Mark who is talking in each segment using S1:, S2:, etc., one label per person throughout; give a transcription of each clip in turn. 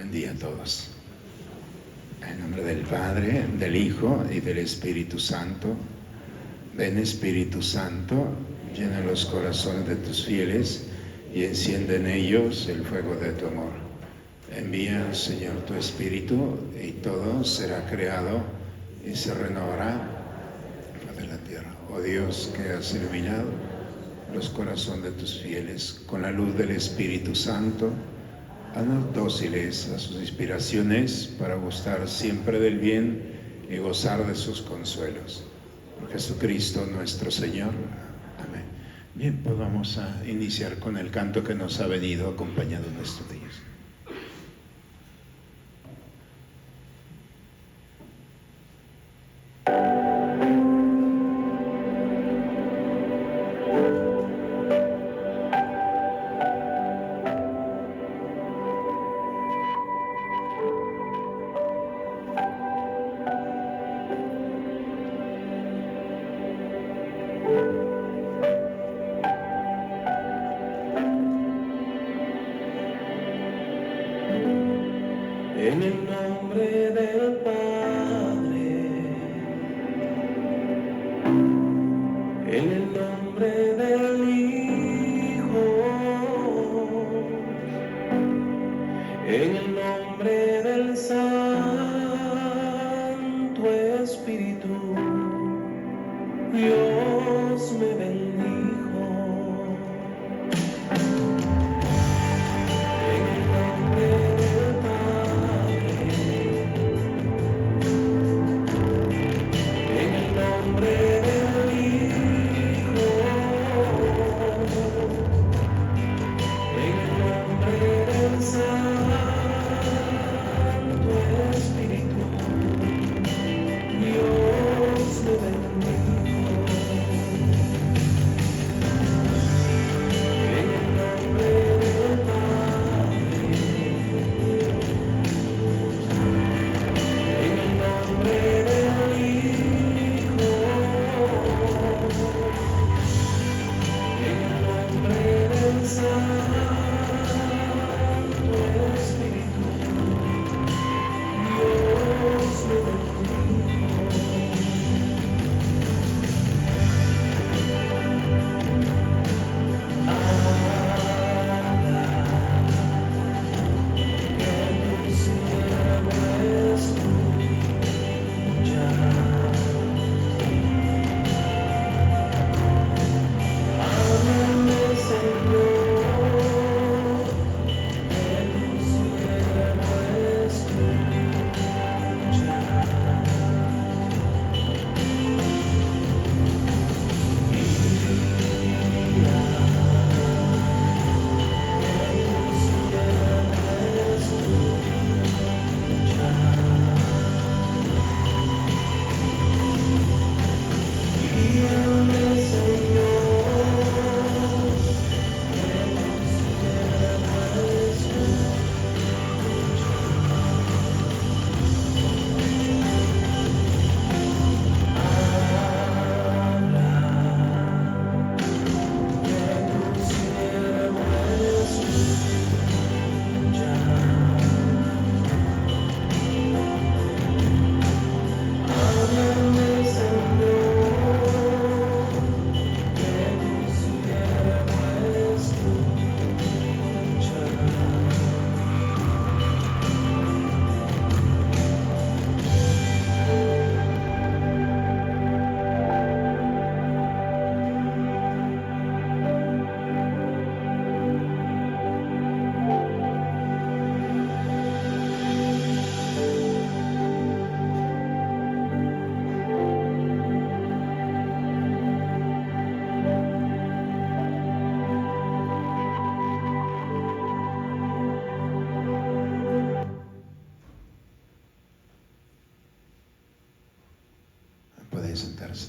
S1: Buen día a todos. En nombre del Padre, del Hijo y del Espíritu Santo. Ven, Espíritu Santo, llena los corazones de tus fieles y enciende en ellos el fuego de tu amor. Envía, Señor, tu Espíritu y todo será creado y se renovará de la tierra. Oh Dios, que has iluminado los corazones de tus fieles con la luz del Espíritu Santo, haznos dóciles a sus inspiraciones para gustar siempre del bien y gozar de sus consuelos. Por Jesucristo nuestro Señor. Amén. Bien, pues vamos a iniciar con el canto que nos ha venido acompañando en estos días.
S2: En el nombre del Padre, en el nombre del Hijo, en el nombre del Santo Espíritu, Dios me bendijo.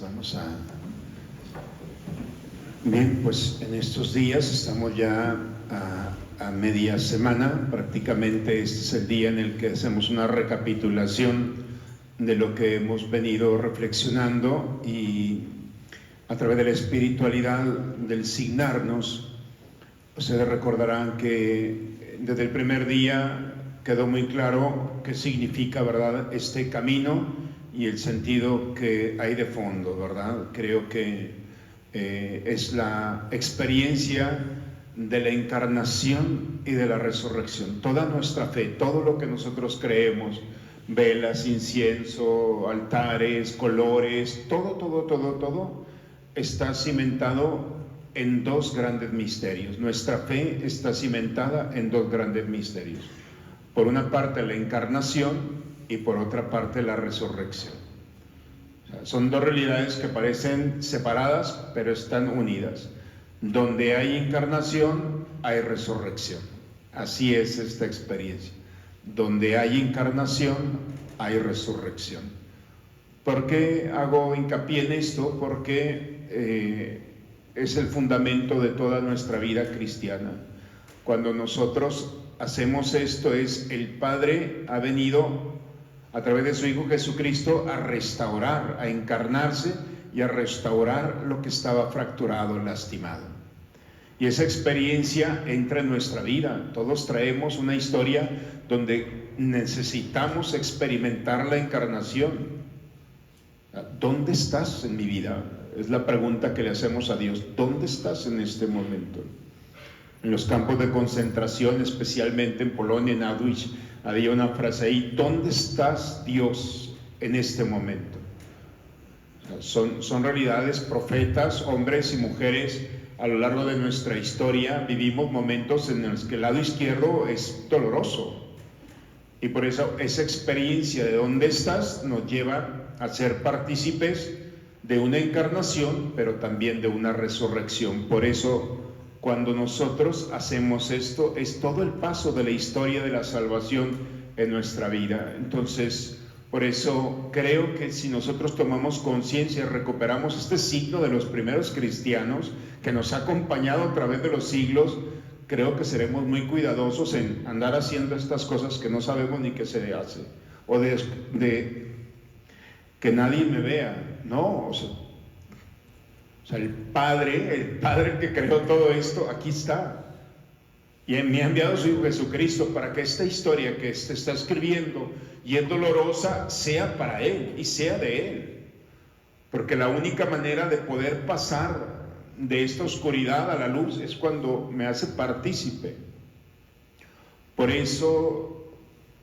S1: Vamos a... Bien, pues en estos días estamos ya a media semana, prácticamente este es el día en el que hacemos una recapitulación de lo que hemos venido reflexionando y a través de la espiritualidad del signarnos. Ustedes recordarán que desde el primer día quedó muy claro qué significa, ¿verdad?, este camino y el sentido que hay de fondo, ¿verdad? Creo que es la experiencia de la encarnación y de la resurrección. Toda nuestra fe, todo lo que nosotros creemos, velas, incienso, altares, colores, todo está cimentado en dos grandes misterios. Nuestra fe está cimentada en dos grandes misterios. Por una parte la encarnación y por otra parte la resurrección. O sea, son dos realidades que parecen separadas, pero están unidas. Donde hay encarnación, hay resurrección. Así es esta experiencia. Donde hay encarnación, hay resurrección. ¿Por qué hago hincapié en esto? Porque es el fundamento de toda nuestra vida cristiana. Cuando nosotros hacemos esto, el Padre ha venido a través de su Hijo Jesucristo a restaurar, a encarnarse y a restaurar lo que estaba fracturado, lastimado. Y esa experiencia entra en nuestra vida. Todos traemos una historia donde necesitamos experimentar la encarnación. ¿Dónde estás en mi vida? Es la pregunta que le hacemos a Dios. ¿Dónde estás en este momento? En los campos de concentración, especialmente en Polonia, en Auschwitz, había una frase ahí: ¿dónde estás, Dios, en este momento? O sea, son realidades. Profetas, hombres y mujeres, a lo largo de nuestra historia vivimos momentos en los que el lado izquierdo es doloroso, y por eso esa experiencia de dónde estás nos lleva a ser partícipes de una encarnación, pero también de una resurrección. Por eso, cuando nosotros hacemos esto, es todo el paso de la historia de la salvación en nuestra vida. Entonces, por eso creo que si nosotros tomamos conciencia y recuperamos este signo de los primeros cristianos que nos ha acompañado a través de los siglos, creo que seremos muy cuidadosos en andar haciendo estas cosas que no sabemos ni qué se hace, o de que nadie me vea. No, o sea, el Padre que creó todo esto, aquí está. Y me ha enviado su Hijo Jesucristo para que esta historia que se está escribiendo y es dolorosa sea para Él y sea de Él. Porque la única manera de poder pasar de esta oscuridad a la luz es cuando me hace partícipe. Por eso,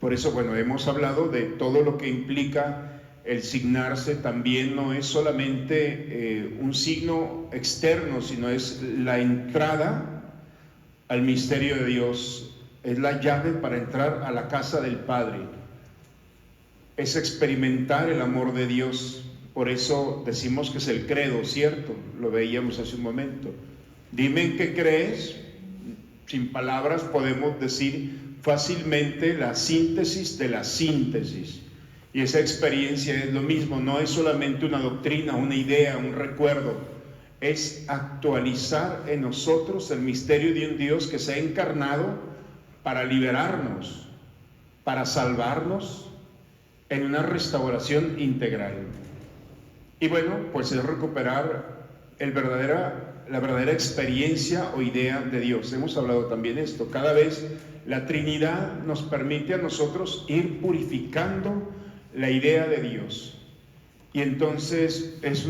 S1: bueno, hemos hablado de todo lo que implica el signarse. También no es solamente un signo externo, sino es la entrada al misterio de Dios. Es la llave para entrar a la casa del Padre. Es experimentar el amor de Dios. Por eso decimos que es el credo, ¿cierto? Lo veíamos hace un momento. Dime en qué crees. Sin palabras podemos decir fácilmente la síntesis de la síntesis. Y esa experiencia es lo mismo, no es solamente una doctrina, una idea, un recuerdo. Es actualizar en nosotros el misterio de un Dios que se ha encarnado para liberarnos, para salvarnos en una restauración integral. Y bueno, pues es recuperar la verdadera experiencia o idea de Dios. Hemos hablado también de esto. Cada vez la Trinidad nos permite a nosotros ir purificando la idea de Dios. Y entonces es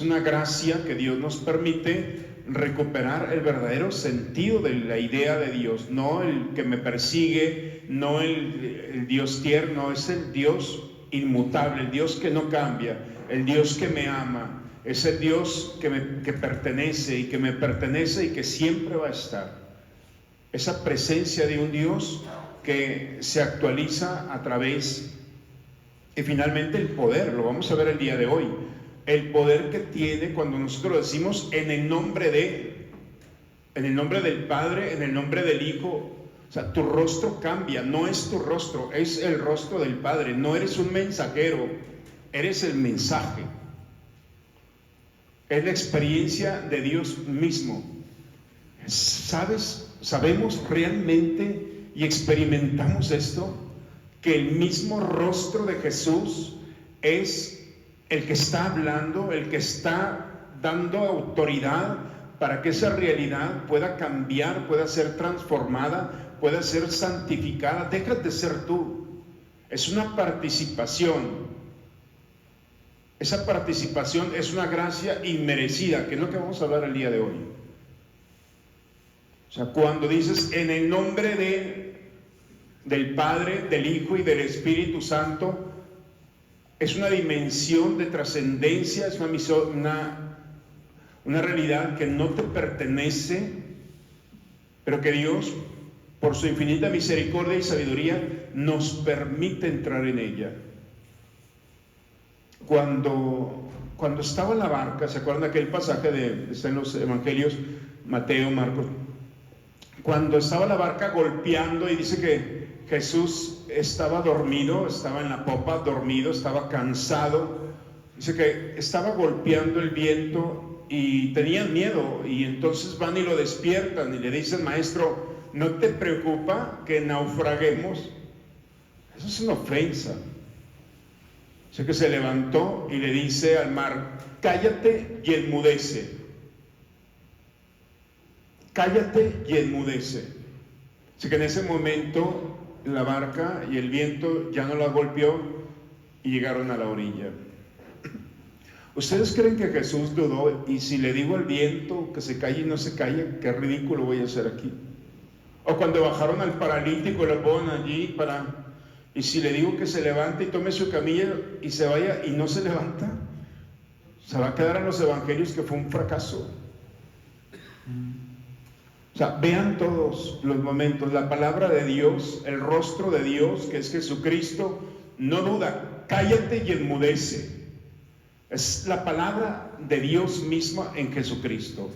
S1: una gracia que Dios nos permite recuperar el verdadero sentido de la idea de Dios, no el que me persigue, no el Dios tierno, es el Dios inmutable, el Dios que no cambia, el Dios que me ama, es el Dios que pertenece y que me pertenece y que siempre va a estar. Esa presencia de un Dios que se actualiza a través. Y finalmente el poder, lo vamos a ver el día de hoy, el poder que tiene cuando nosotros decimos en el nombre del Padre, en el nombre del Hijo. O sea, tu rostro cambia, no es tu rostro, es el rostro del Padre. No eres un mensajero, eres el mensaje. Es la experiencia de Dios mismo. ¿Sabemos realmente y experimentamos esto? Que el mismo rostro de Jesús es el que está hablando, el que está dando autoridad para que esa realidad pueda cambiar, pueda ser transformada, pueda ser santificada. Deja de ser tú. Es una participación. Esa participación es una gracia inmerecida, que es lo que vamos a hablar el día de hoy. O sea, cuando dices en el nombre del Padre, del Hijo y del Espíritu Santo, es una dimensión de trascendencia, es una realidad que no te pertenece, pero que Dios, por su infinita misericordia y sabiduría, nos permite entrar en ella. Cuando estaba en la barca, ¿se acuerdan de aquel pasaje está en los evangelios, Mateo, Marcos? Cuando estaba la barca golpeando y dice que Jesús estaba dormido, estaba en la popa dormido, estaba cansado, dice que estaba golpeando el viento y tenían miedo, y entonces van y lo despiertan y le dicen: maestro, ¿no te preocupa que naufraguemos? Eso es una ofensa. Dice que se levantó y le dice al mar: cállate y enmudece. Cállate y enmudece. Así que en ese momento la barca y el viento ya no la golpeó y llegaron a la orilla. ¿Ustedes creen que Jesús dudó? Y si le digo al viento que se calle y no se calla, qué ridículo voy a hacer aquí. O cuando bajaron al paralítico y lo ponen allí y si le digo que se levante y tome su camilla y se vaya y no se levanta, se va a quedar en los evangelios que fue un fracaso. O sea, vean todos los momentos, la palabra de Dios, el rostro de Dios, que es Jesucristo, no duda, cállate y enmudece. Es la palabra de Dios misma en Jesucristo.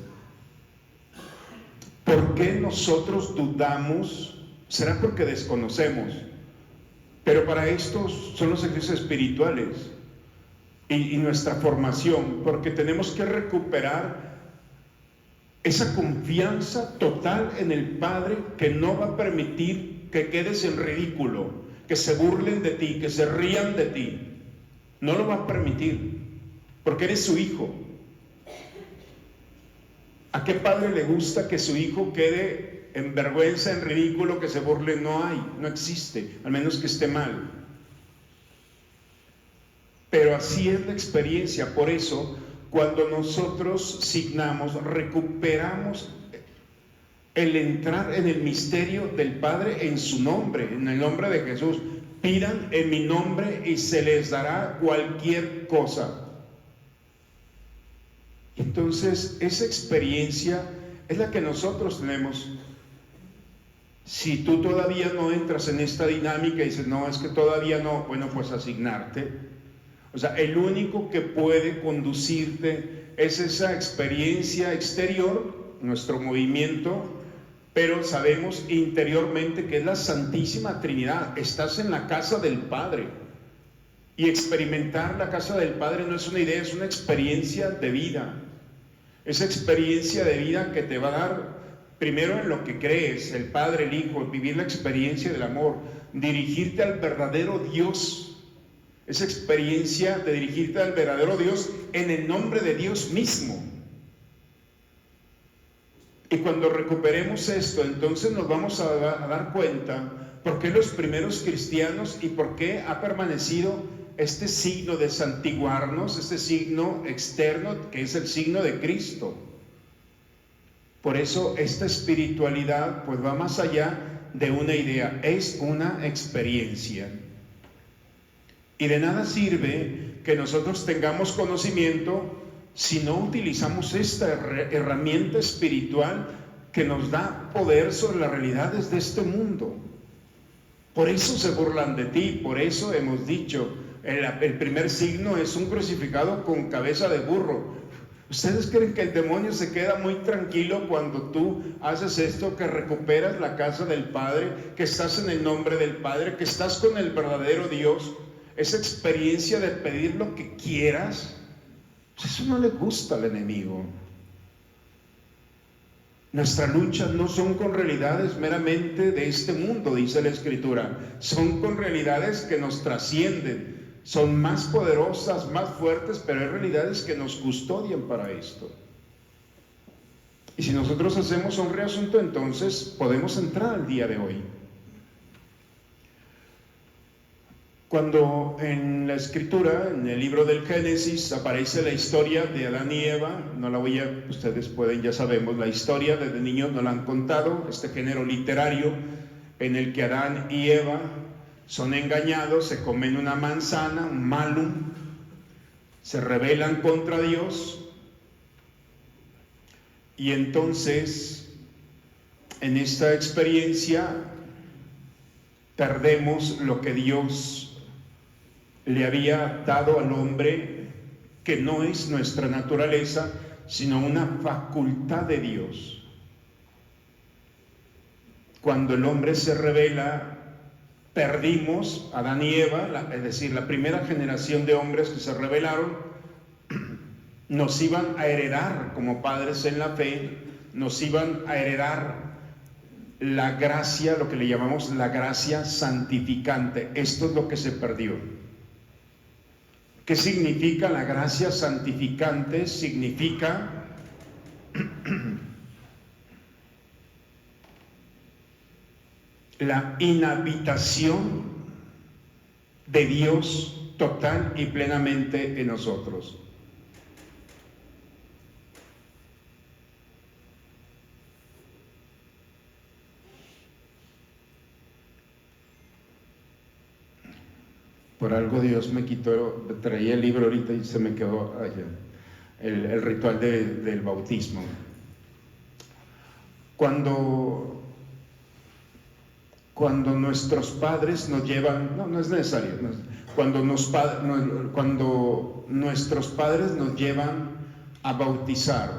S1: ¿Por qué nosotros dudamos? Será porque desconocemos. Pero para estos son los ejercicios espirituales y nuestra formación, porque tenemos que recuperar esa confianza total en el Padre, que no va a permitir que quedes en ridículo, que se burlen de ti, que se rían de ti. No lo va a permitir, porque eres su hijo. ¿A qué padre le gusta que su hijo quede en vergüenza, en ridículo, que se burle? No hay, no existe, al menos que esté mal. Pero así es la experiencia. Por eso, cuando nosotros signamos, recuperamos el entrar en el misterio del Padre en su nombre, en el nombre de Jesús. Pidan en mi nombre y se les dará cualquier cosa. Entonces, esa experiencia es la que nosotros tenemos. Si tú todavía no entras en esta dinámica y dices: no, es que todavía no, bueno, pues asignarte. O sea, el único que puede conducirte es esa experiencia exterior, nuestro movimiento, pero sabemos interiormente que es la Santísima Trinidad. Estás en la casa del Padre. Y experimentar la casa del Padre no es una idea, es una experiencia de vida. Esa experiencia de vida que te va a dar, primero, en lo que crees, el Padre, el Hijo, vivir la experiencia del amor, dirigirte al verdadero Dios. Esa experiencia de dirigirte al verdadero Dios en el nombre de Dios mismo. Y cuando recuperemos esto, entonces nos vamos a dar cuenta por qué los primeros cristianos y por qué ha permanecido este signo de santiguarnos, este signo externo que es el signo de Cristo. Por eso esta espiritualidad pues va más allá de una idea, es una experiencia. Y de nada sirve que nosotros tengamos conocimiento si no utilizamos esta herramienta espiritual que nos da poder sobre las realidades de este mundo. Por eso se burlan de ti, por eso hemos dicho, el primer signo es un crucificado con cabeza de burro. ¿Ustedes creen que el demonio se queda muy tranquilo cuando tú haces esto, que recuperas la casa del Padre, que estás en el nombre del Padre, que estás con el verdadero Dios? Esa experiencia de pedir lo que quieras, pues eso no le gusta al enemigo. Nuestra lucha no son con realidades meramente de este mundo, dice la Escritura, son con realidades que nos trascienden, son más poderosas, más fuertes, pero hay realidades que nos custodian para esto. Y si nosotros hacemos un reasunto, entonces podemos entrar al día de hoy. Cuando en la escritura, en el libro del Génesis, aparece la historia de Adán y Eva, no la voy a, ustedes pueden, ya sabemos la historia, desde niños nos la han contado, este género literario en el que Adán y Eva son engañados, se comen una manzana, un malum, se rebelan contra Dios, y entonces en esta experiencia perdemos lo que Dios le había dado al hombre, que no es nuestra naturaleza, sino una facultad de Dios. Cuando el hombre se rebela, perdimos, Adán y Eva, es decir, la primera generación de hombres que se rebelaron, nos iban a heredar como padres en la fe, nos iban a heredar la gracia, lo que le llamamos la gracia santificante. Esto es lo que se perdió. ¿Qué significa la gracia santificante? Significa la inhabitación de Dios total y plenamente en nosotros. Por algo Dios me quitó, traía el libro ahorita y se me quedó allá, el ritual del bautismo. Cuando nuestros padres nos llevan, no es necesario, cuando nuestros padres nos llevan a bautizar,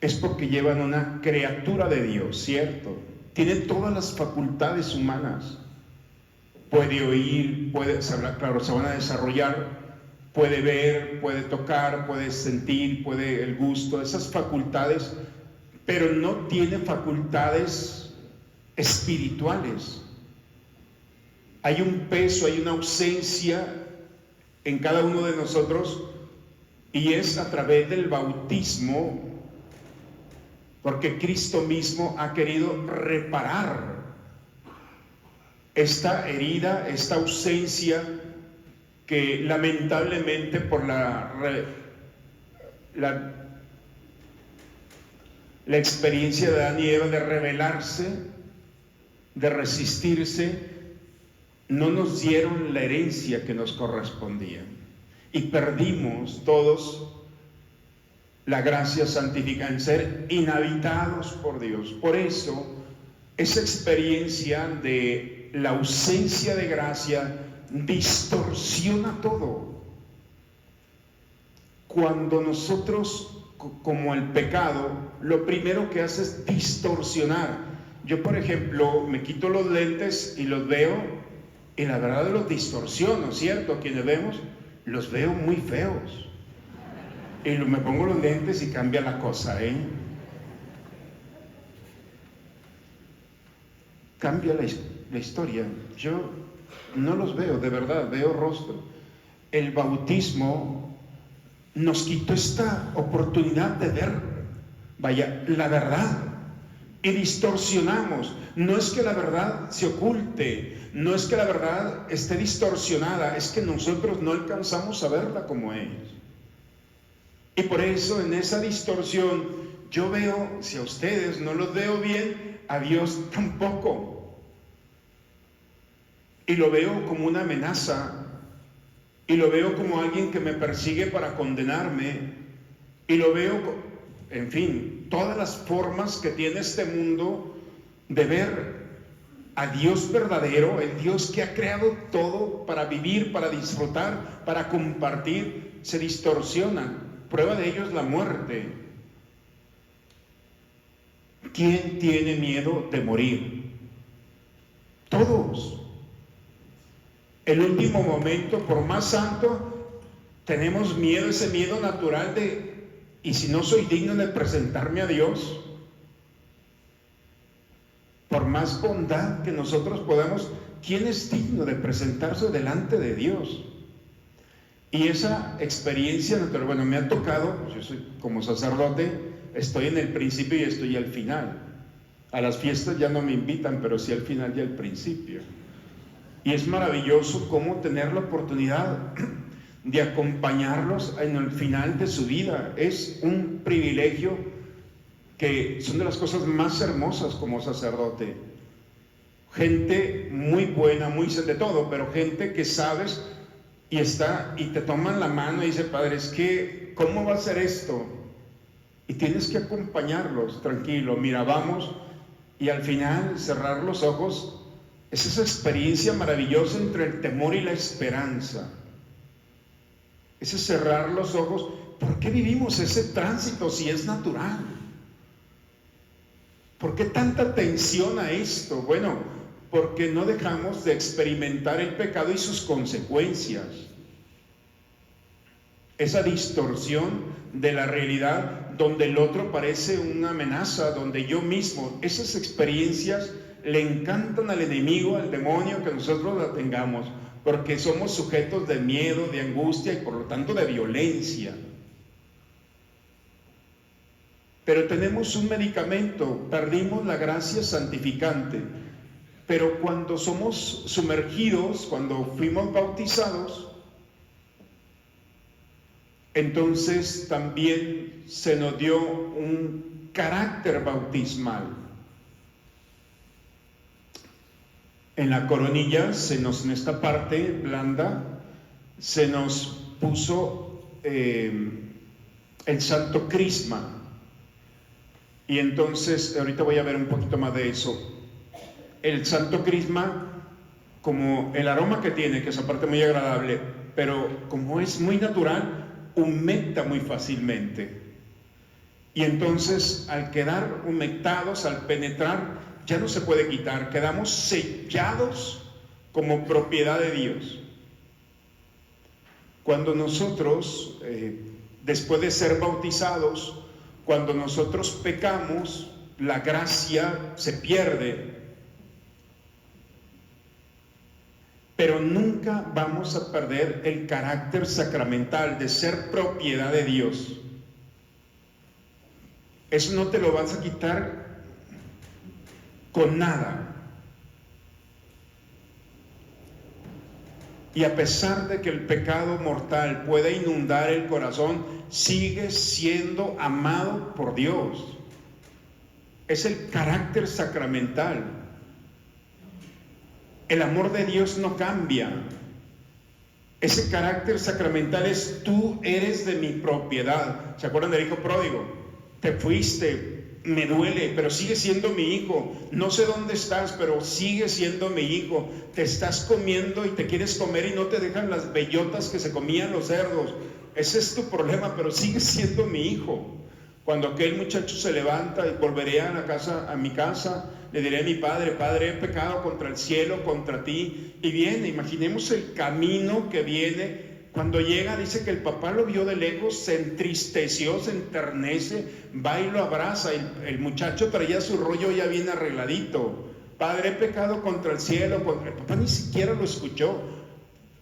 S1: es porque llevan una criatura de Dios, ¿cierto? Tiene todas las facultades humanas, puede oír, claro, se van a desarrollar, puede ver, puede tocar, puede sentir, puede el gusto, esas facultades, pero no tiene facultades espirituales. Hay un peso, hay una ausencia en cada uno de nosotros, y es a través del bautismo, porque Cristo mismo ha querido reparar esta herida, esta ausencia que lamentablemente por la experiencia de Adán y Eva de rebelarse, de resistirse, no nos dieron la herencia que nos correspondía y perdimos todos la gracia santificante, en ser inhabitados por Dios. Por eso, esa experiencia de la ausencia de gracia distorsiona todo. Cuando nosotros, como el pecado, lo primero que hace es distorsionar. Yo, por ejemplo, me quito los lentes y los veo, y la verdad los distorsiono, ¿cierto? Quienes vemos, los veo muy feos. Y me pongo los lentes y cambia la cosa, Cambia la historia. Yo no los veo, de verdad, veo rostro. El bautismo nos quitó esta oportunidad de ver, la verdad, y distorsionamos. No es que la verdad se oculte, no es que la verdad esté distorsionada, es que nosotros no alcanzamos a verla como es. Y por eso en esa distorsión yo veo, si a ustedes no los veo bien, a Dios tampoco. Y lo veo como una amenaza, y lo veo como alguien que me persigue para condenarme, y lo veo, en fin, todas las formas que tiene este mundo de ver a Dios verdadero, el Dios que ha creado todo para vivir, para disfrutar, para compartir, se distorsionan. Prueba de ello es la muerte. ¿Quién tiene miedo de morir? Todos. El último momento, por más santo, tenemos miedo, ese miedo natural de, ¿y si no soy digno de presentarme a Dios? Por más bondad que nosotros podamos, ¿quién es digno de presentarse delante de Dios? Y esa experiencia natural, bueno, me ha tocado, pues yo soy como sacerdote, estoy en el principio y estoy al final. A las fiestas ya no me invitan, pero sí al final y al principio. Y es maravilloso cómo tener la oportunidad de acompañarlos en el final de su vida. Es un privilegio que son de las cosas más hermosas como sacerdote. Gente muy buena, muy de todo, pero gente que sabes y está y te toman la mano y dice, padre, es que, ¿cómo va a ser esto? Y tienes que acompañarlos, tranquilo, mira, vamos, y al final cerrar los ojos. Es esa experiencia maravillosa entre el temor y la esperanza. Ese cerrar los ojos. ¿Por qué vivimos ese tránsito si es natural? ¿Por qué tanta tensión a esto? Bueno, porque no dejamos de experimentar el pecado y sus consecuencias. Esa distorsión de la realidad donde el otro parece una amenaza, donde yo mismo, esas experiencias le encantan al enemigo, al demonio, que nosotros la tengamos, porque somos sujetos de miedo, de angustia y por lo tanto de violencia. Pero tenemos un medicamento, perdimos la gracia santificante, pero cuando somos sumergidos, cuando fuimos bautizados, entonces también se nos dio un carácter bautismal. En la coronilla, en esta parte blanda, se nos puso el santo crisma. Y entonces, ahorita voy a ver un poquito más de eso. El santo crisma, como el aroma que tiene, que es aparte muy agradable, pero como es muy natural, humecta muy fácilmente. Y entonces, al quedar humectados, al penetrar, ya no se puede quitar, quedamos sellados como propiedad de Dios. Cuando nosotros, después de ser bautizados, cuando nosotros pecamos, la gracia se pierde, pero nunca vamos a perder el carácter sacramental de ser propiedad de Dios. Eso no te lo vas a quitar con nada. Y a pesar de que el pecado mortal puede inundar el corazón, sigue siendo amado por Dios. Es el carácter sacramental. El amor de Dios no cambia. Ese carácter sacramental es: tú eres de mi propiedad. ¿Se acuerdan del hijo pródigo? Te fuiste, me duele, pero sigue siendo mi hijo. No sé dónde estás, pero sigue siendo mi hijo. Te estás comiendo y te quieres comer y no te dejan las bellotas que se comían los cerdos. Ese es tu problema, pero sigue siendo mi hijo. Cuando aquel muchacho se levanta y volveré a mi casa, le diré a mi padre: Padre, he pecado contra el cielo, contra ti. Y viene, imaginemos el camino que viene. Cuando llega, dice que el papá lo vio de lejos, se entristeció, se enternece, va y lo abraza. El muchacho traía su rollo ya bien arregladito. Padre, he pecado contra el cielo, el papá ni siquiera lo escuchó.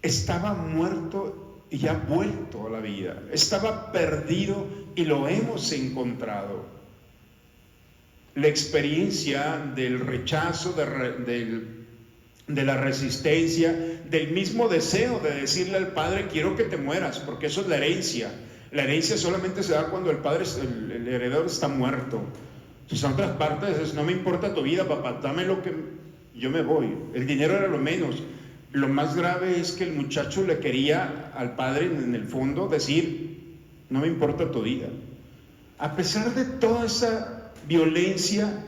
S1: Estaba muerto y ya vuelto a la vida. Estaba perdido y lo hemos encontrado. La experiencia del rechazo, de la resistencia, del mismo deseo de decirle al padre: quiero que te mueras, porque eso es la herencia. La herencia solamente se da cuando el padre, el heredero, está muerto. Entonces, en otras partes es: no me importa tu vida, papá, dame lo que yo me voy. El dinero era lo menos. Lo más grave es que el muchacho le quería al padre, en el fondo, decir: no me importa tu vida. A pesar de toda esa violencia,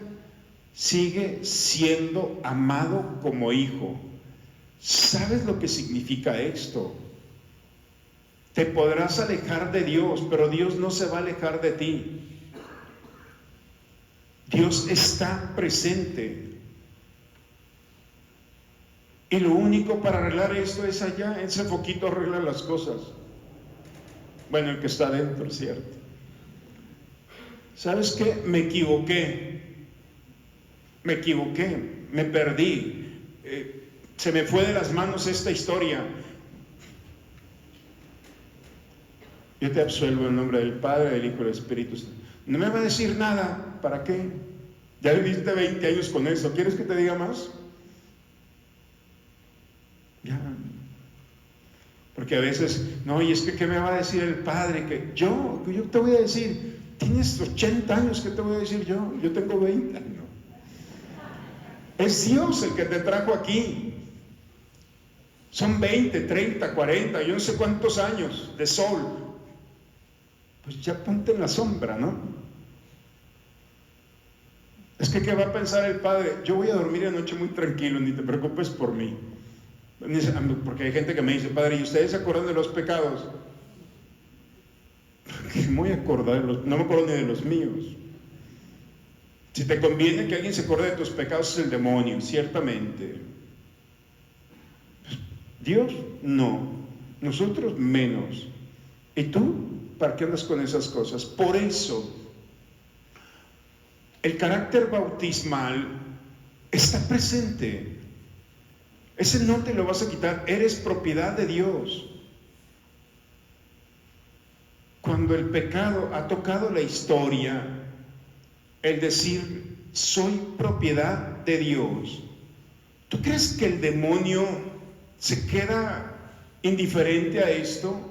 S1: sigue siendo amado como hijo. ¿Sabes lo que significa esto? Te podrás alejar de Dios, pero Dios no se va a alejar de ti. Dios está presente. Y lo único para arreglar esto es allá. Ese foquito arregla las cosas. Bueno, el que está dentro, ¿cierto? ¿Sabes qué? Me equivoqué, me perdí, se me fue de las manos esta historia. Yo te absuelvo en nombre del Padre, del Hijo y del Espíritu Santo. No me va a decir nada, ¿para qué? Ya viviste 20 años con eso, ¿quieres que te diga más? Ya. Porque a veces, no, y es que ¿qué me va a decir el Padre? Que yo te voy a decir, tienes 80 años, ¿qué te voy a decir yo? Yo tengo 20 años. Es Dios el que te trajo aquí. Son 20, 30, 40, yo no sé cuántos años de sol. Pues ya ponte en la sombra, ¿no? Es que ¿qué va a pensar el Padre? Yo voy a dormir anoche muy tranquilo, ni te preocupes por mí. Porque hay gente que me dice, Padre, ¿y ustedes se acuerdan de los pecados? ¿Qué me voy a acordar? No me acuerdo ni de los míos. Si te conviene que alguien se acuerde de tus pecados, es el demonio, ciertamente. Dios, no. Nosotros, menos. ¿Y tú? ¿Para qué andas con esas cosas? Por eso, el carácter bautismal está presente. Ese no te lo vas a quitar. Eres propiedad de Dios. Cuando el pecado ha tocado la historia, el decir, soy propiedad de Dios. ¿Tú crees que el demonio se queda indiferente a esto?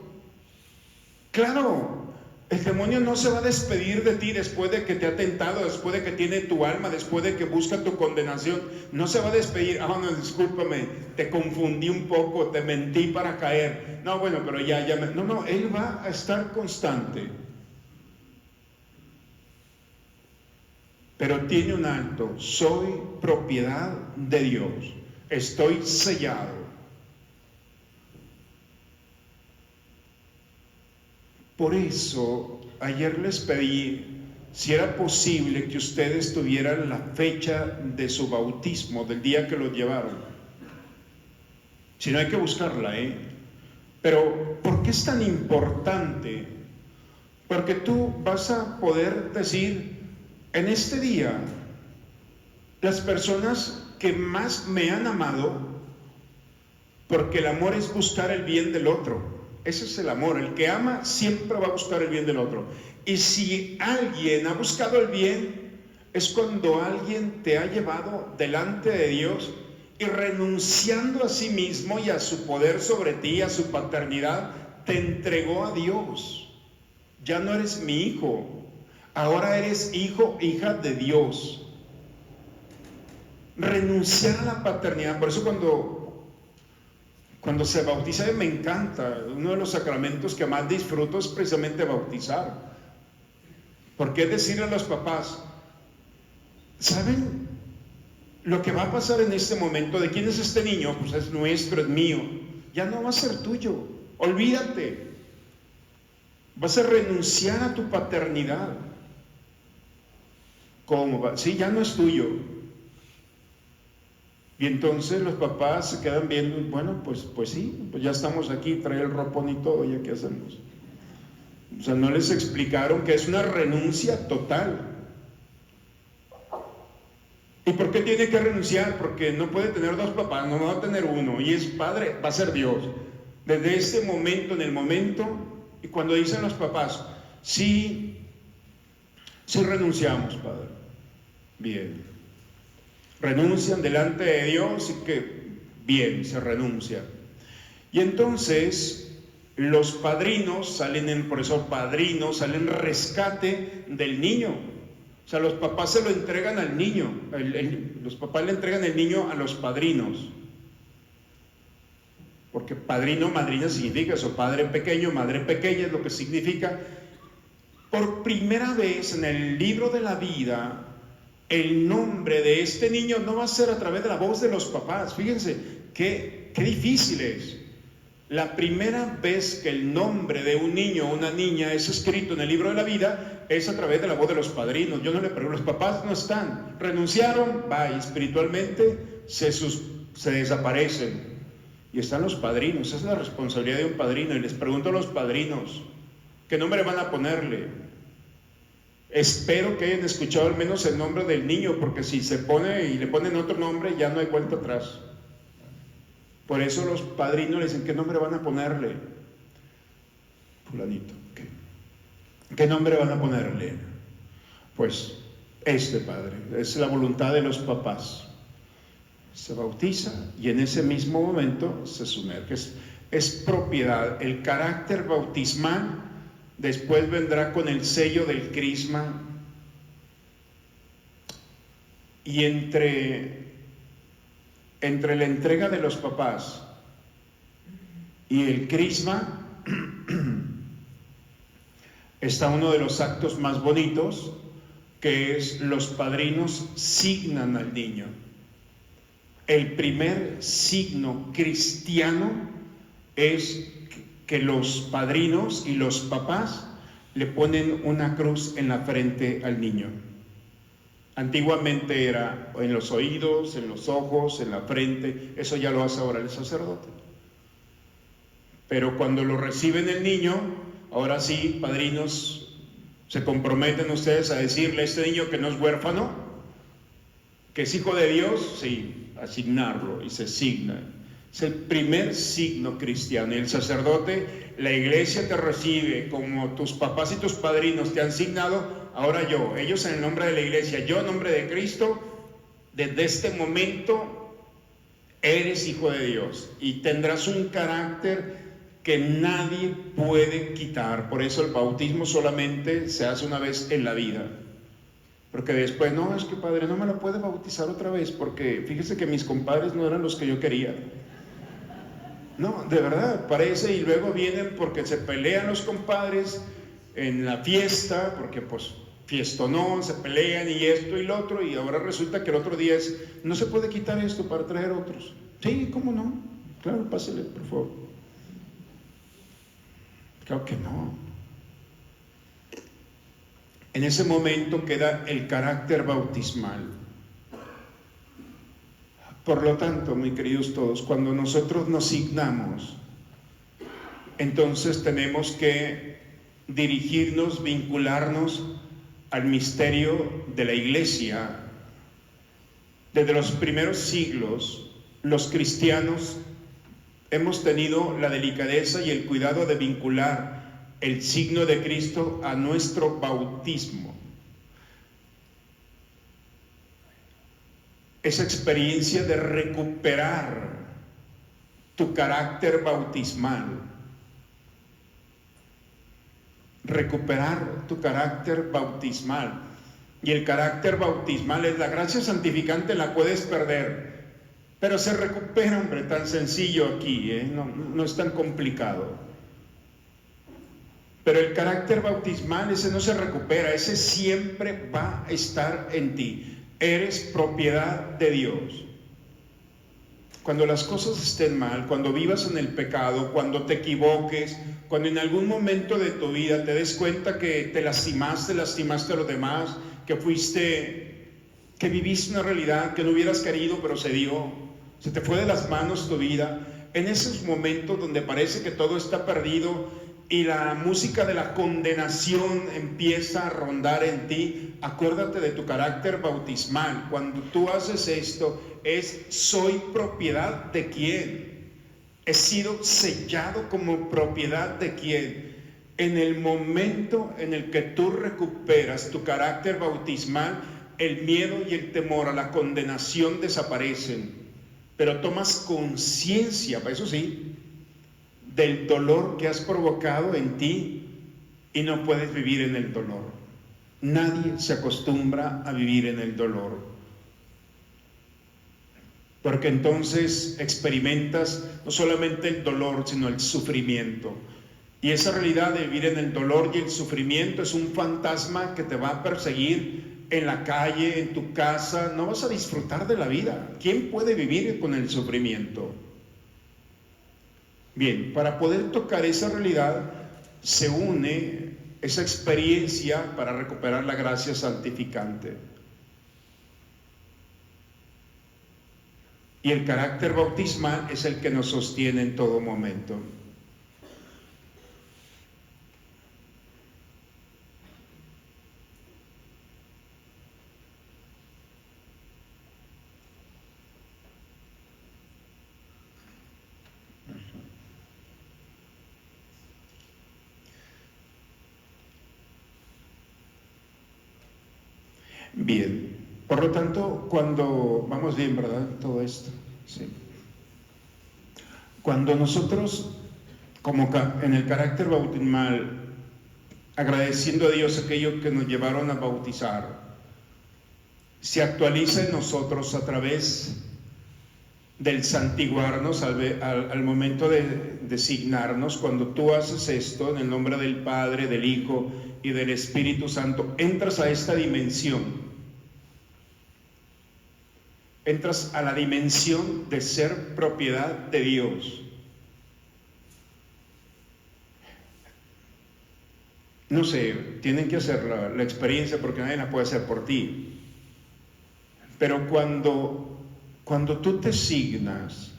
S1: Claro, el demonio no se va a despedir de ti después de que te ha tentado, después de que tiene tu alma, después de que busca tu condenación. No se va a despedir, no, discúlpame, te confundí un poco, te mentí para caer. No, bueno, pero no, él va a estar constante. Pero tiene un alto, soy propiedad de Dios, estoy sellado. Por eso, ayer les pedí si era posible que ustedes tuvieran la fecha de su bautismo, del día que lo llevaron. Si no, hay que buscarla, Pero, ¿por qué es tan importante? Porque tú vas a poder decir, en este día, las personas que más me han amado, porque el amor es buscar el bien del otro. Ese es el amor. El que ama siempre va a buscar el bien del otro. Y si alguien ha buscado el bien, es cuando alguien te ha llevado delante de Dios y renunciando a sí mismo y a su poder sobre ti, a su paternidad, te entregó a Dios. Ya no eres mi hijo, ahora eres hijo, hija de Dios. Renunciar a la paternidad. Por eso cuando se bautiza, me encanta, uno de los sacramentos que más disfruto es precisamente bautizar. Porque es decirle a los papás, ¿saben lo que va a pasar en este momento? ¿De quién es este niño? Pues es nuestro, es mío. Ya no va a ser tuyo, olvídate. Vas a renunciar a tu paternidad. ¿Cómo va? Sí, ya no es tuyo. Y entonces los papás se quedan viendo, bueno, pues sí, pues ya estamos aquí, trae el ropón y todo, ¿ya qué hacemos? O sea, no les explicaron que es una renuncia total. ¿Y por qué tiene que renunciar? Porque no puede tener dos papás, no va a tener uno, y es padre, va a ser Dios. Desde ese momento, en el momento, y cuando dicen los papás, sí renunciamos, padre, bien. Renuncian delante de Dios y que bien, se renuncia. Y entonces los padrinos salen por eso padrinos, salen rescate del niño. O sea, los papás se lo entregan al niño, los papás le entregan el niño a los padrinos. Porque padrino, madrina significa eso, padre pequeño, madre pequeña es lo que significa. Por primera vez en el libro de la vida, el nombre de este niño no va a ser a través de la voz de los papás. Fíjense, qué difícil es. La primera vez que el nombre de un niño o una niña es escrito en el libro de la vida es a través de la voz de los padrinos. Yo no le pregunto, los papás no están, renunciaron, y espiritualmente se desaparecen. Y están los padrinos, esa es la responsabilidad de un padrino. Y les pregunto a los padrinos, ¿qué nombre van a ponerle? Espero que hayan escuchado al menos el nombre del niño, porque si se pone y le ponen otro nombre, ya no hay vuelta atrás. Por eso los padrinos le dicen, ¿qué nombre van a ponerle? fulanito. ¿Qué nombre van a ponerle? Pues padre, es la voluntad de los papás. Se bautiza y en ese mismo momento se sumerge. Es propiedad. El carácter bautismal después vendrá con el sello del crisma, y entre la entrega de los papás y el crisma está uno de los actos más bonitos, que es los padrinos signan al niño. El primer signo cristiano es que los padrinos y los papás le ponen una cruz en la frente al niño. Antiguamente era en los oídos, en los ojos, en la frente. Eso ya lo hace ahora el sacerdote. Pero cuando lo reciben el niño, ahora sí, padrinos, se comprometen ustedes a decirle a este niño que no es huérfano, que es hijo de Dios, sí, asignarlo, y se signa. Es el primer signo cristiano. Y el sacerdote, la iglesia te recibe como tus papás y tus padrinos te han signado. Ahora yo, ellos en el nombre de la iglesia, yo en nombre de Cristo, desde este momento eres hijo de Dios y tendrás un carácter que nadie puede quitar. Por eso el bautismo solamente se hace una vez en la vida. Porque después, no, es que padre, no me lo puede bautizar otra vez, porque fíjese que mis compadres no eran los que yo quería. No, de verdad, parece, y luego vienen porque se pelean los compadres en la fiesta, porque pues fiestonón, se pelean y esto y lo otro, y ahora resulta que el otro día es, no se puede quitar esto para traer otros. Sí, ¿cómo no? Claro, pásele, por favor. Claro que no. En ese momento queda el carácter bautismal. Por lo tanto, mis queridos todos, cuando nosotros nos signamos, entonces tenemos que dirigirnos, vincularnos al misterio de la Iglesia. Desde los primeros siglos, los cristianos hemos tenido la delicadeza y el cuidado de vincular el signo de Cristo a nuestro bautismo. Esa experiencia de recuperar tu carácter bautismal. Recuperar tu carácter bautismal. Y el carácter bautismal es la gracia santificante, la puedes perder, pero se recupera, hombre, tan sencillo aquí, no es tan complicado. Pero el carácter bautismal, ese no se recupera, ese siempre va a estar en ti. Eres propiedad de Dios. Cuando las cosas estén mal, cuando vivas en el pecado, cuando te equivoques, cuando en algún momento de tu vida te des cuenta que te lastimaste a los demás, que viviste una realidad que no hubieras querido, pero se dio, se te fue de las manos tu vida, en esos momentos donde parece que todo está perdido y la música de la condenación empieza a rondar en ti, acuérdate de tu carácter bautismal. Cuando tú haces esto, soy propiedad de quién, he sido sellado como propiedad de quién. En el momento en el que tú recuperas tu carácter bautismal, el miedo y el temor a la condenación desaparecen, pero tomas conciencia, eso sí, del dolor que has provocado en ti y no puedes vivir en el dolor. Nadie se acostumbra a vivir en el dolor, porque entonces experimentas no solamente el dolor, sino el sufrimiento. Y esa realidad de vivir en el dolor y el sufrimiento es un fantasma que te va a perseguir en la calle, en tu casa. No vas a disfrutar de la vida. ¿Quién puede vivir con el sufrimiento? Bien, para poder tocar esa realidad se une esa experiencia para recuperar la gracia santificante. Y el carácter bautismal es el que nos sostiene en todo momento. Bien, por lo tanto, cuando vamos bien, ¿verdad? Todo esto, sí. Cuando nosotros, como en el carácter bautismal, agradeciendo a Dios aquello que nos llevaron a bautizar, se actualiza en nosotros a través del santiguarnos al momento de designarnos. Cuando tú haces esto en el nombre del Padre, del Hijo y del Espíritu Santo, entras a esta dimensión, entras a la dimensión de ser propiedad de Dios. No sé, tienen que hacer la experiencia, porque nadie la puede hacer por ti. Pero cuando tú te signas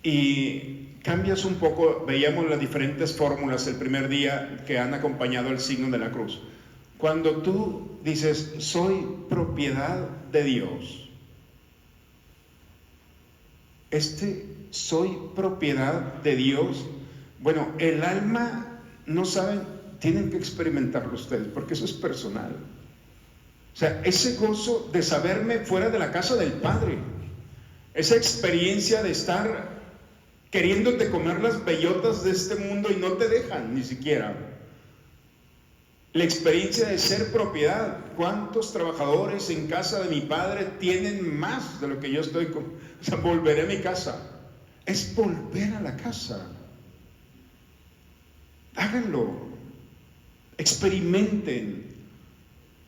S1: y cambias un poco, veíamos las diferentes fórmulas el primer día que han acompañado el signo de la cruz. Cuando tú dices, soy propiedad de Dios, soy propiedad de Dios, bueno, el alma, no saben, tienen que experimentarlo ustedes, porque eso es personal. O sea, ese gozo de saberme fuera de la casa del Padre, esa experiencia de estar queriéndote comer las bellotas de este mundo y no te dejan ni siquiera. La experiencia de ser propiedad. ¿Cuántos trabajadores en casa de mi Padre tienen más de lo que yo estoy con? O sea, volveré a mi casa. Es volver a la casa. Háganlo. Experimenten.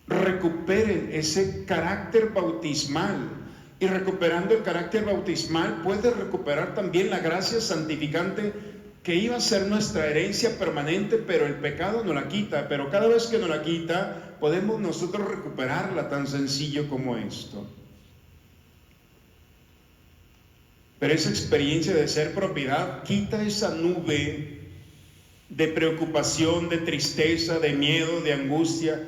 S1: Recuperen ese carácter bautismal, y recuperando el carácter bautismal puedes recuperar también la gracia santificante que iba a ser nuestra herencia permanente, pero el pecado nos la quita. Pero cada vez que nos la quita, podemos nosotros recuperarla, tan sencillo como esto. Pero esa experiencia de ser propiedad quita esa nube de preocupación, de tristeza, de miedo, de angustia.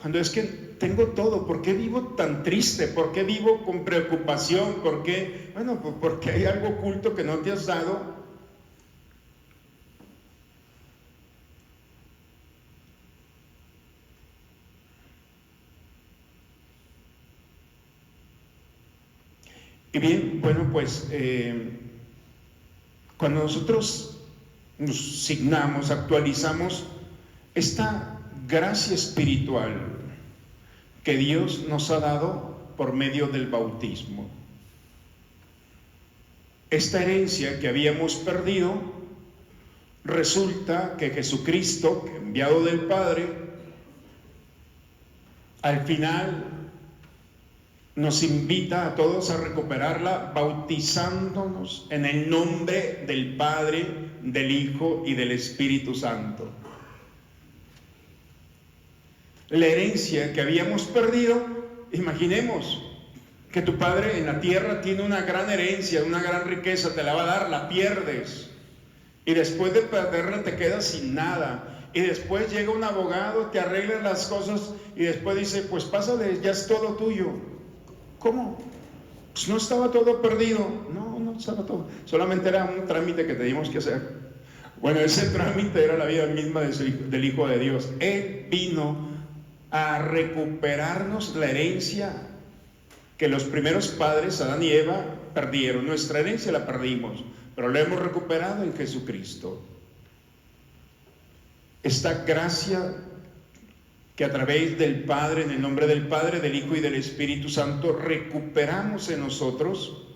S1: Cuando es que tengo todo, ¿por qué vivo tan triste? ¿Por qué vivo con preocupación? ¿Por qué? Bueno, pues porque hay algo oculto que no te has dado. Y bien, bueno, pues cuando nosotros nos signamos, actualizamos esta gracia espiritual que Dios nos ha dado por medio del bautismo. Esta herencia que habíamos perdido, resulta que Jesucristo, enviado del Padre, al final nos invita a todos a recuperarla bautizándonos en el nombre del Padre, del Hijo y del Espíritu Santo. La herencia que habíamos perdido, imaginemos que tu padre en la tierra tiene una gran herencia, una gran riqueza, te la va a dar, la pierdes, y después de perderla te quedas sin nada, y después llega un abogado, te arregla las cosas, y después dice, pues pásale, ya es todo tuyo. ¿Cómo? Pues no estaba todo perdido. No estaba todo, solamente era un trámite que teníamos que hacer. Bueno, ese trámite era la vida misma del Hijo de Dios. Él vino a recuperarnos la herencia que los primeros padres, Adán y Eva, perdieron. Nuestra herencia la perdimos, pero la hemos recuperado en Jesucristo. Esta gracia que a través del Padre, en el nombre del Padre, del Hijo y del Espíritu Santo, recuperamos en nosotros,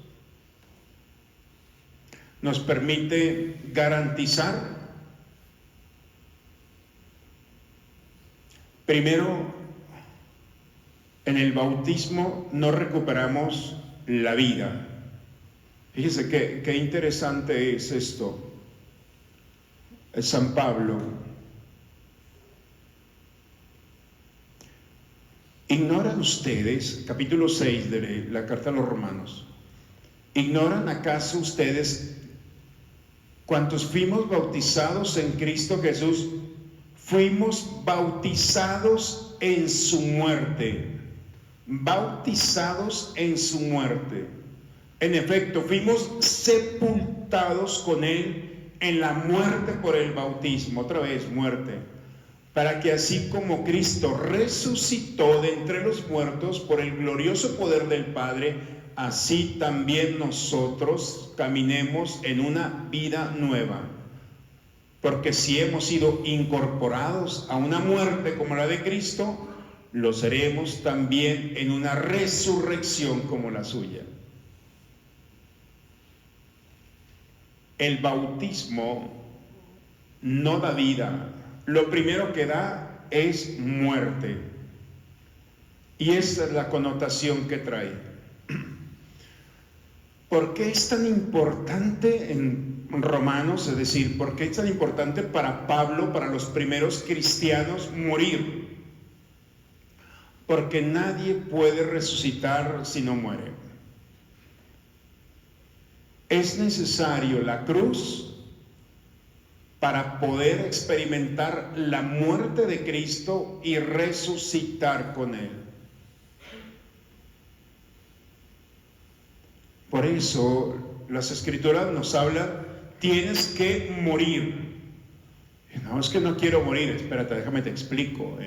S1: nos permite garantizar, primero, en el bautismo no recuperamos la vida. Fíjese qué interesante es esto. San Pablo ¿ignoran ustedes, capítulo 6 de la carta a los Romanos, ignoran acaso ustedes cuantos fuimos bautizados en Cristo Jesús, fuimos bautizados en su muerte? Bautizados en su muerte. En efecto, fuimos sepultados con Él en la muerte por el bautismo. Otra vez, muerte. para que así como Cristo resucitó de entre los muertos por el glorioso poder del Padre, así también nosotros caminemos en una vida nueva. Porque si hemos sido incorporados a una muerte como la de Cristo, lo seremos también en una resurrección como la suya. El bautismo no da vida. Lo primero que da es muerte. Y esa es la connotación que trae. ¿Por qué es tan importante en Romanos? Es decir, ¿por qué es tan importante para Pablo, para los primeros cristianos, morir? Porque nadie puede resucitar si no muere. Es necesario la cruz para poder experimentar la muerte de Cristo y resucitar con Él. Por eso las Escrituras nos hablan, tienes que morir. No, es que no quiero morir, espérate, déjame te explico.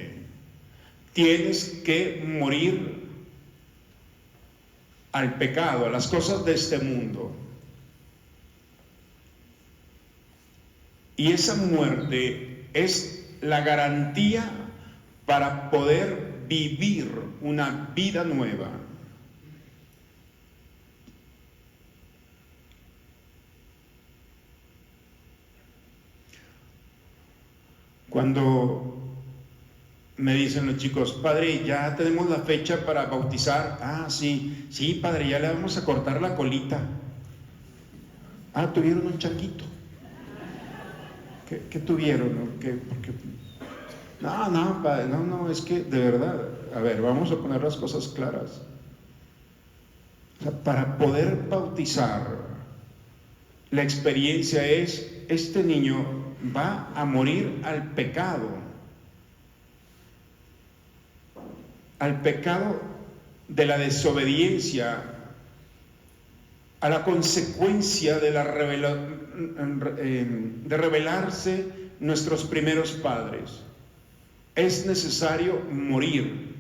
S1: Tienes que morir al pecado, a las cosas de este mundo. Y esa muerte es la garantía para poder vivir una vida nueva. Cuando me dicen los chicos, padre, ya tenemos la fecha para bautizar. Ah, sí, padre, ya le vamos a cortar la colita. Ah, tuvieron un changuito. ¿Qué tuvieron? No, padre, no, es que de verdad, a ver, vamos a poner las cosas claras. O sea, para poder bautizar, la experiencia es, este niño va a morir al pecado de la desobediencia, a la consecuencia de de rebelarse nuestros primeros padres. Es necesario morir.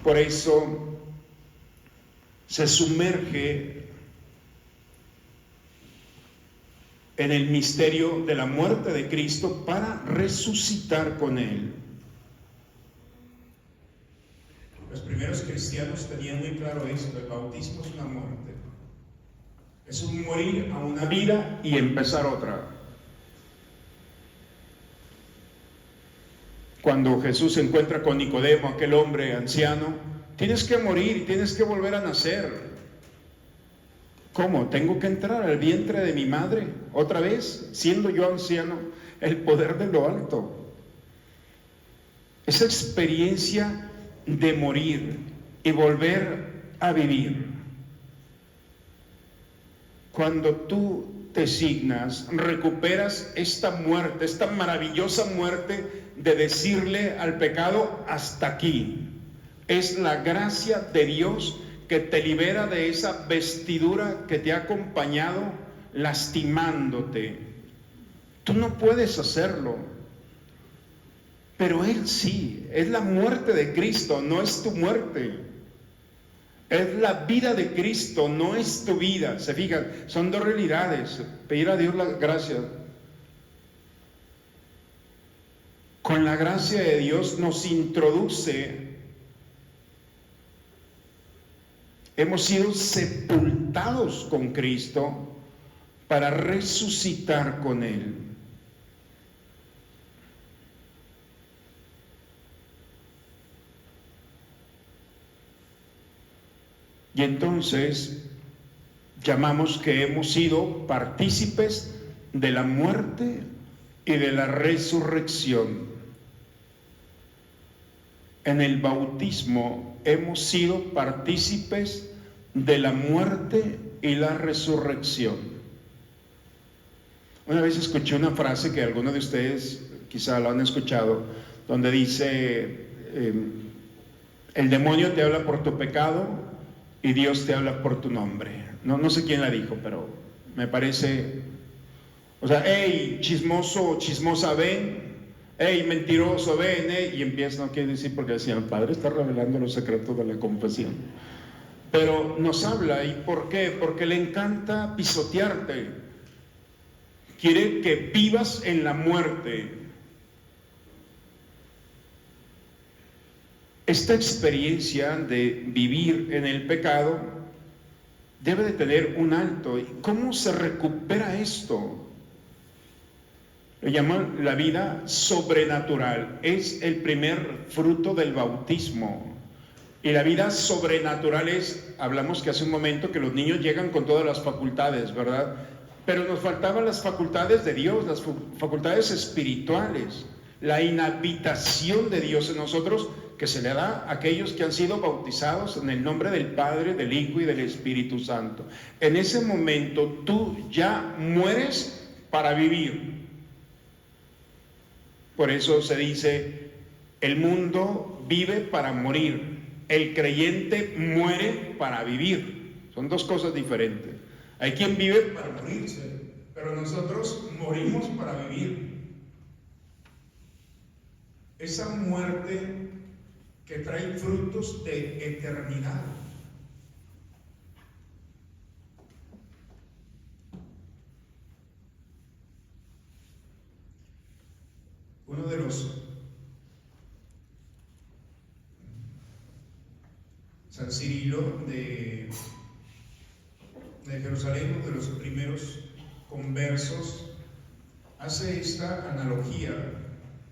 S1: Por eso se sumerge en el misterio de la muerte de Cristo para resucitar con Él. Los primeros cristianos tenían muy claro esto: el bautismo es una muerte. Es un morir a una vida y empezar otra. Cuando Jesús se encuentra con Nicodemo, aquel hombre anciano, tienes que morir y tienes que volver a nacer. ¿Cómo? ¿Tengo que entrar al vientre de mi madre otra vez, siendo yo anciano? El poder de lo alto. Esa experiencia de morir y volver a vivir. Cuando tú te signas, recuperas esta muerte, esta maravillosa muerte de decirle al pecado, hasta aquí. Es la gracia de Dios que te libera de esa vestidura que te ha acompañado lastimándote. Tú no puedes hacerlo, pero Él sí. Es la muerte de Cristo, no es tu muerte. Es la vida de Cristo, no es tu vida. Se fijan, son dos realidades. Pedir a Dios la gracia. Con la gracia de Dios nos introduce. Hemos sido sepultados con Cristo para resucitar con Él. Y entonces llamamos que hemos sido partícipes de la muerte y de la resurrección. En el bautismo hemos sido partícipes de la muerte y la resurrección. Una vez escuché una frase que algunos de ustedes quizá lo han escuchado, donde dice, el demonio te habla por tu pecado y Dios te habla por tu nombre. No sé quién la dijo, pero me parece, o sea, hey, chismoso, chismosa, ven, hey, mentiroso, ven, y empieza, no quiere decir porque decía, el Padre está revelando los secretos de la confesión. Pero nos habla, ¿y por qué? Porque le encanta pisotearte. Quiere que vivas en la muerte. Esta experiencia de vivir en el pecado debe de tener un alto. ¿Cómo se recupera esto? Lo llaman la vida sobrenatural. Es el primer fruto del bautismo. Y la vida sobrenatural es, hablamos que hace un momento que los niños llegan con todas las facultades, ¿verdad? Pero nos faltaban las facultades de Dios, las facultades espirituales, la inhabitación de Dios en nosotros, que se le da a aquellos que han sido bautizados en el nombre del Padre, del Hijo y del Espíritu Santo. En ese momento tú ya mueres para vivir. Por eso se dice, el mundo vive para morir. El creyente muere para vivir. Son dos cosas diferentes. Hay quien vive para morirse, pero nosotros morimos para vivir. Esa muerte que trae frutos de eternidad. Uno de los San Cirilo de Jerusalén, uno de los primeros conversos, hace esta analogía